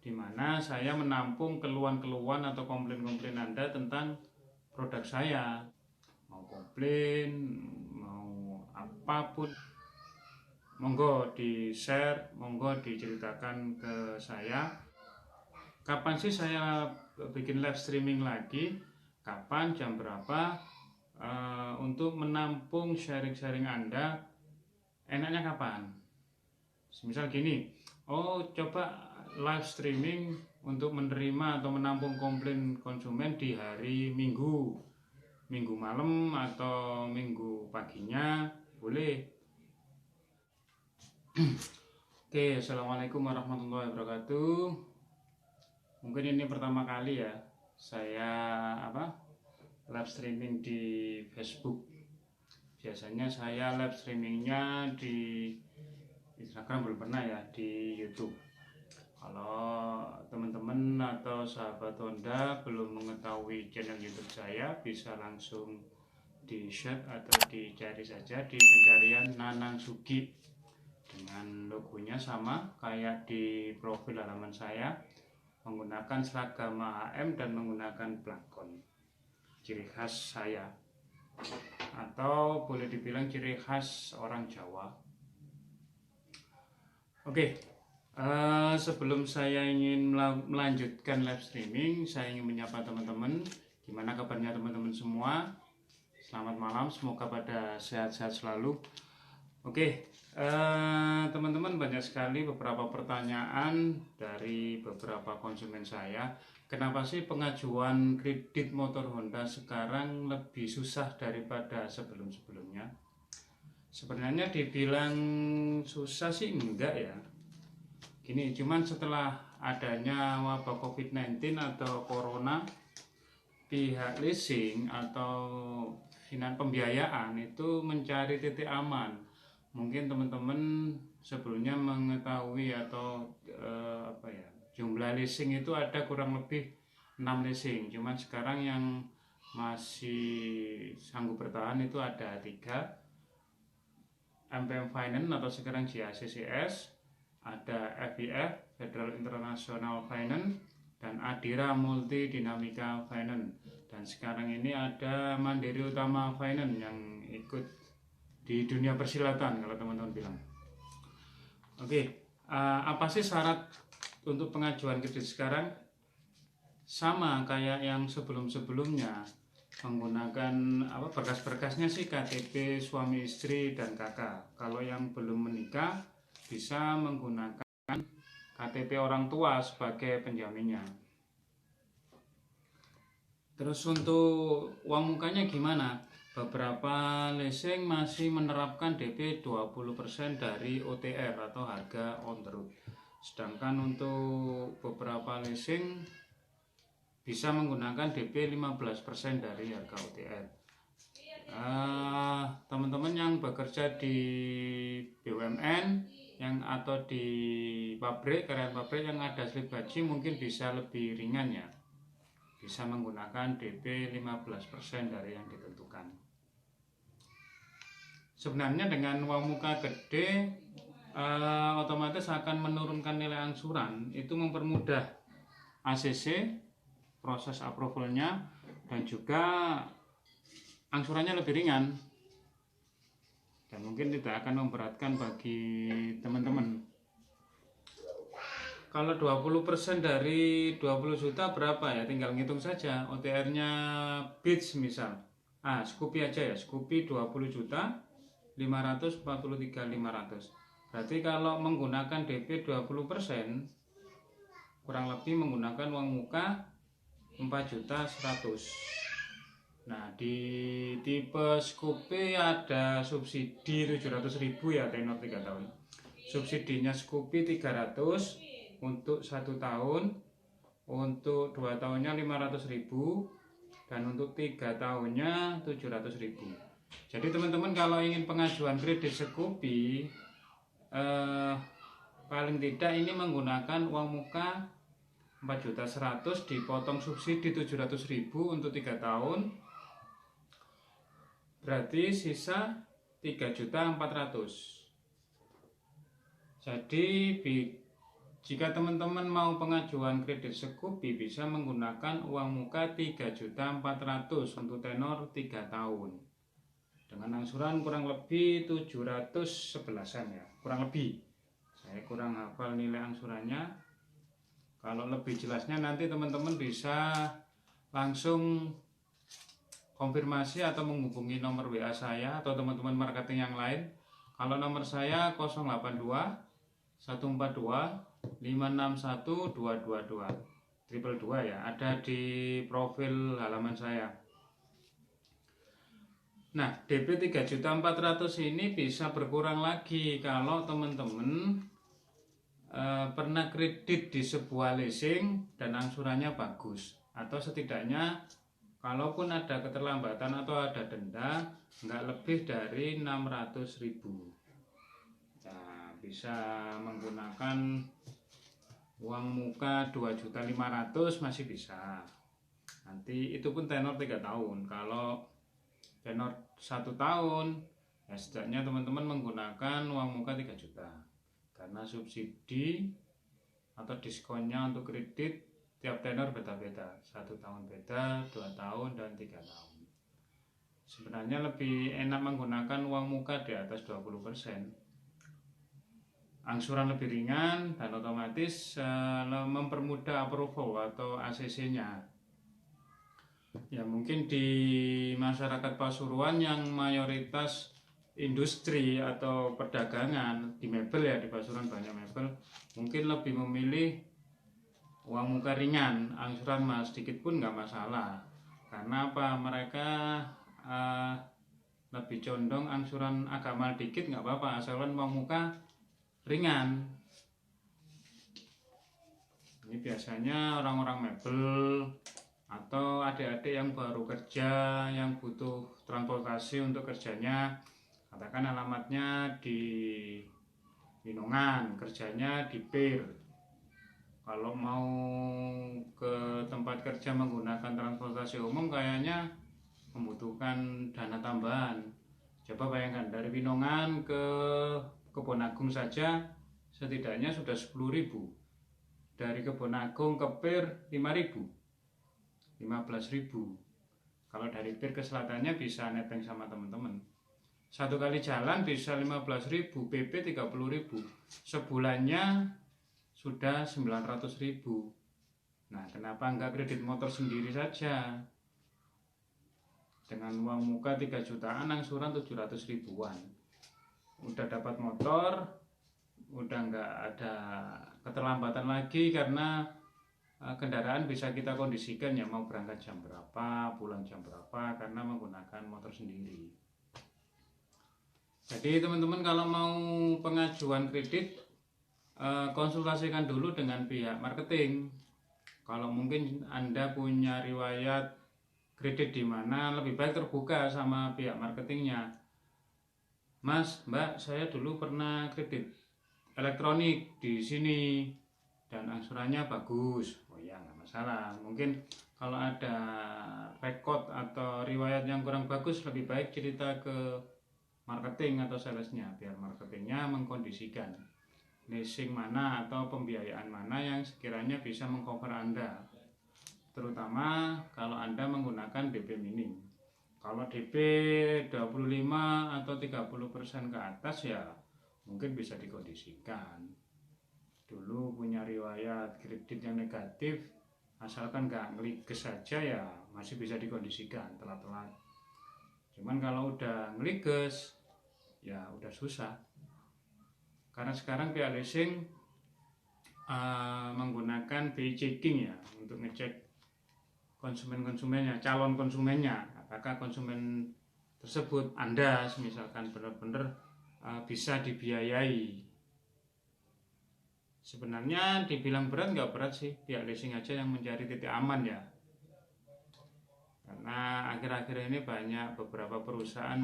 di mana saya menampung keluhan-keluhan atau komplain-komplain Anda tentang produk saya. Mau komplain, mau apapun, monggo di-share, monggo diceritakan ke saya. Kapan sih saya bikin live streaming lagi? Kapan, jam berapa? Untuk menampung sharing-sharing Anda, enaknya kapan? Misal gini, coba live streaming untuk menerima atau menampung komplain konsumen di hari Minggu malam atau Minggu paginya, boleh. Oke, assalamualaikum warahmatullahi wabarakatuh. Mungkin ini pertama kali ya saya live streaming di Facebook. Biasanya saya live streamingnya di Instagram, belum pernah ya di YouTube. Kalau teman-teman atau sahabat Honda belum mengetahui channel YouTube saya, bisa langsung di search atau dicari saja di pencarian Nanang Sugi, dengan logonya sama kayak di profil halaman saya, menggunakan seragam AHM dan menggunakan plakon, ciri khas saya, atau boleh dibilang ciri khas orang Jawa. Oke. Sebelum saya ingin melanjutkan live streaming, saya ingin menyapa teman-teman. Gimana kabarnya teman-teman semua? Selamat malam, semoga pada sehat-sehat selalu. Oke, teman-teman, banyak sekali beberapa pertanyaan dari beberapa konsumen saya. Kenapa sih pengajuan kredit motor Honda sekarang lebih susah daripada sebelum-sebelumnya? Sebenarnya dibilang susah sih enggak ya. Gini, cuman setelah adanya wabah COVID-19 atau Corona, pihak leasing atau pembiayaan itu mencari titik aman. Mungkin teman-teman sebelumnya mengetahui atau jumlah leasing itu ada kurang lebih 6 leasing. Cuman sekarang yang masih sanggup bertahan itu ada 3, MPM Finance atau sekarang JACCS, ada FIF, Federal International Finance, dan Adira Multi Dinamika Finance, dan sekarang ini ada Mandiri Utama Finance yang ikut di dunia persilatan kalau teman-teman bilang. Oke, apa sih syarat untuk pengajuan kredit sekarang? Sama kayak yang sebelum-sebelumnya, menggunakan berkas-berkasnya sih KTP suami istri dan kakak. Kalau yang belum menikah bisa menggunakan KTP orang tua sebagai penjaminnya. Terus untuk uang mukanya gimana? Beberapa leasing masih menerapkan DP 20% dari OTR atau harga on the road. Sedangkan untuk beberapa leasing bisa menggunakan DP 15% dari harga OTR. Teman-teman yang bekerja di BUMN atau di pabrik, karyawan pabrik yang ada slip gaji mungkin bisa lebih ringan ya, bisa menggunakan DP 15% dari yang ditentukan. Sebenarnya dengan uang muka gede otomatis akan menurunkan nilai angsuran, itu mempermudah ACC proses approvalnya, dan juga angsurannya lebih ringan dan mungkin tidak akan memberatkan bagi teman-teman. Kalau 20% dari 20 juta berapa ya? Tinggal ngitung saja. OTR-nya Beats misal. Scoopy aja ya. Scoopy 20 juta 543.500. Berarti kalau menggunakan DP 20%, kurang lebih menggunakan uang muka 4.100.000. Nah, di tipe Scoopy ada subsidi 700.000 ya, tenor 3 tahun. Subsidinya Scoopy 300 untuk 1 tahun, untuk 2 tahunnya 500.000, dan untuk 3 tahunnya 700.000. Jadi teman-teman kalau ingin pengajuan kredit Scoopy, paling tidak ini menggunakan uang muka 4.100.000 dipotong subsidi 700.000 untuk 3 tahun, berarti sisa 3.400.000. Jadi Jika teman-teman mau pengajuan kredit Sekupi bisa menggunakan uang muka 3.400.000 untuk tenor 3 tahun. Dengan angsuran kurang lebih 711-an ya, kurang lebih. Saya kurang hafal nilai angsurannya. Kalau lebih jelasnya nanti teman-teman bisa langsung konfirmasi atau menghubungi nomor WA saya atau teman-teman marketing yang lain. Kalau nomor saya 082 142 561 222 222 ya, ada di profil halaman saya. Nah, DP 3.400.000 ini bisa berkurang lagi kalau teman-teman pernah kredit di sebuah leasing dan angsurannya bagus, atau setidaknya kalaupun ada keterlambatan atau ada denda nggak lebih dari 600.000. Nah, bisa menggunakan uang muka 2.500.000 masih bisa. Nanti itu pun tenor 3 tahun. Kalau tenor 1 tahun ya setidaknya teman-teman menggunakan uang muka 3 juta. Karena subsidi atau diskonnya untuk kredit tiap tenor beda-beda. 1 tahun beda, 2 tahun dan 3 tahun. Sebenarnya lebih enak menggunakan uang muka di atas 20%. Angsuran lebih ringan dan otomatis mempermudah approval atau ACC-nya. Ya mungkin di masyarakat Pasuruan yang mayoritas industri atau perdagangan di mebel ya, di Pasuruan banyak mebel, mungkin lebih memilih uang muka ringan, angsuran mas sedikit pun nggak masalah. Karena apa? Mereka lebih condong angsuran agak mahal dikit nggak apa-apa, asalkan uang muka ringan. Ini biasanya orang-orang mebel atau adik-adik yang baru kerja yang butuh transportasi untuk kerjanya, katakan alamatnya di Winongan, kerjanya di PIR. Kalau mau ke tempat kerja menggunakan transportasi umum kayaknya membutuhkan dana tambahan. Coba bayangkan dari Winongan ke Kebonagung saja setidaknya sudah 10.000. Dari Kebonagung ke PIR 5.000, 15.000. Kalau dari PIR ke selatannya bisa nebeng sama teman-teman. Satu kali jalan bisa 15.000, PP 30.000. Sebulannya sudah 900.000. Nah, kenapa enggak kredit motor sendiri saja? Dengan uang muka 3 jutaan, angsuran 700 ribuan. Udah dapat motor, udah nggak ada keterlambatan lagi karena kendaraan bisa kita kondisikan ya, mau berangkat jam berapa, pulang jam berapa, karena menggunakan motor sendiri. Jadi teman-teman kalau mau pengajuan kredit konsultasikan dulu dengan pihak marketing. Kalau mungkin Anda punya riwayat kredit di mana, lebih baik terbuka sama pihak marketingnya. Mas, Mbak, saya dulu pernah kredit elektronik di sini dan angsurannya bagus. Oh ya, nggak masalah. Mungkin kalau ada rekod atau riwayat yang kurang bagus, lebih baik cerita ke marketing atau salesnya, biar marketingnya mengkondisikan leasing mana atau pembiayaan mana yang sekiranya bisa mengcover Anda. Terutama kalau Anda menggunakan DP minim. Kalau DP 25 atau 30% ke atas ya mungkin bisa dikondisikan. Dulu punya riwayat kredit yang negatif, asalkan nggak ngeliges saja ya masih bisa dikondisikan telat-telat. Cuman kalau udah ngeliges ya udah susah. Karena sekarang pihak leasing menggunakan BI checking ya untuk ngecek konsumen-konsumennya, calon konsumennya, apakah konsumen tersebut Anda misalkan benar-benar bisa dibiayai. Sebenarnya dibilang berat nggak berat sih, pihak leasing aja yang mencari titik aman ya. Karena akhir-akhir ini banyak beberapa perusahaan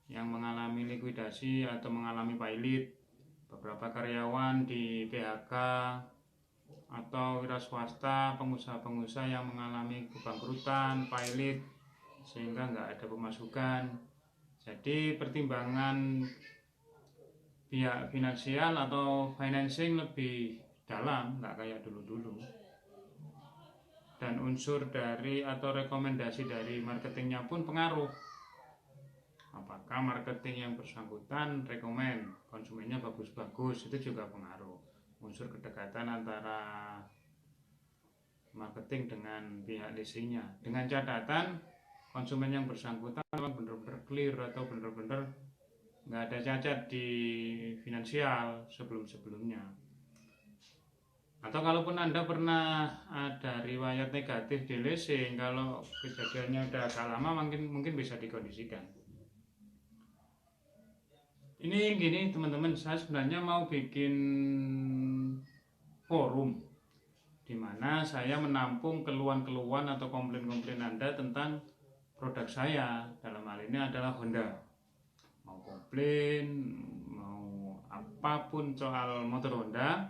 yang mengalami likuidasi atau mengalami pilot, beberapa karyawan di PHK atau wira swasta, pengusaha-pengusaha yang mengalami kebangkrutan, pilot, sehingga nggak ada pemasukan. Jadi pertimbangan pihak finansial atau financing lebih dalam, nggak kayak dulu-dulu. Dan unsur dari atau rekomendasi dari marketingnya pun pengaruh. Apakah marketing yang bersangkutan rekomen konsumennya bagus-bagus, itu juga pengaruh. Unsur kedekatan antara marketing dengan pihak leasingnya, dengan catatan konsumen yang bersangkutan memang benar-benar clear atau benar-benar nggak ada cacat di finansial sebelum-sebelumnya. Atau kalaupun Anda pernah ada riwayat negatif di leasing, kalau kejadiannya udah agak lama mungkin bisa dikondisikan. Ini gini teman-teman, saya sebenarnya mau bikin forum di mana saya menampung keluhan-keluhan atau komplain-komplain Anda tentang produk saya. Dalam hal ini adalah Honda. Mau komplain, mau apapun soal motor Honda,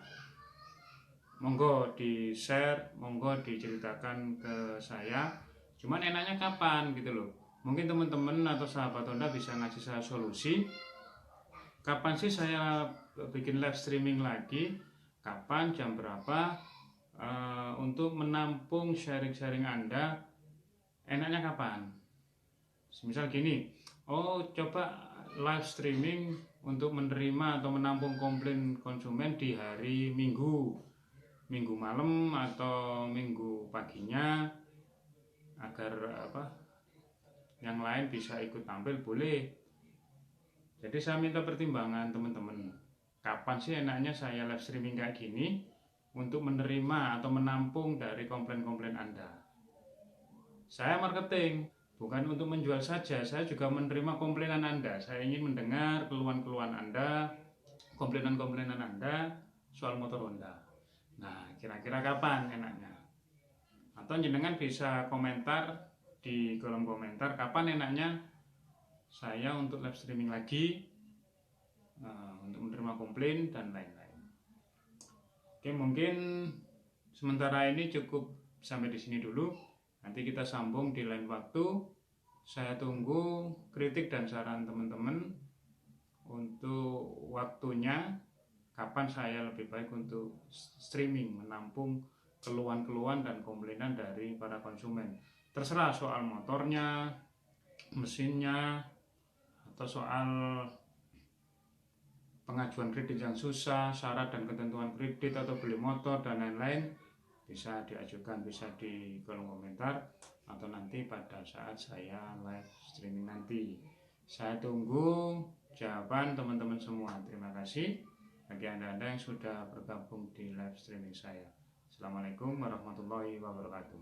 monggo di share, monggo diceritakan ke saya. Cuman enaknya kapan gitu loh. Mungkin teman-teman atau sahabat Honda bisa ngasih saya solusi. Kapan sih saya bikin live streaming lagi? Kapan, jam berapa? Untuk menampung sharing-sharing Anda, enaknya kapan? Misal gini, coba live streaming untuk menerima atau menampung komplain konsumen di hari Minggu malam atau Minggu paginya, agar yang lain bisa ikut tampil, boleh. Jadi saya minta pertimbangan teman-teman, kapan sih enaknya saya live streaming kayak gini untuk menerima atau menampung dari komplain-komplain Anda. Saya marketing, bukan untuk menjual saja, saya juga menerima komplainan Anda. Saya ingin mendengar keluhan-keluhan Anda, komplainan-komplainan Anda soal motor Honda. Nah, kira-kira kapan enaknya? Atau jenengan bisa komentar di kolom komentar kapan enaknya saya untuk live streaming lagi, untuk menerima komplain dan lain-lain. Oke, mungkin sementara ini cukup sampai di sini dulu. Nanti kita sambung di lain waktu. Saya tunggu kritik dan saran teman-teman untuk waktunya, kapan saya lebih baik untuk streaming, menampung keluhan-keluhan dan komplainan dari para konsumen. Terserah soal motornya, mesinnya, atau soal pengajuan kredit yang susah, syarat dan ketentuan kredit atau beli motor dan lain-lain, bisa diajukan, bisa di kolom komentar atau nanti pada saat saya live streaming nanti. Saya tunggu jawaban teman-teman semua. Terima kasih bagi Anda-Anda yang sudah bergabung di live streaming saya. Assalamualaikum warahmatullahi wabarakatuh.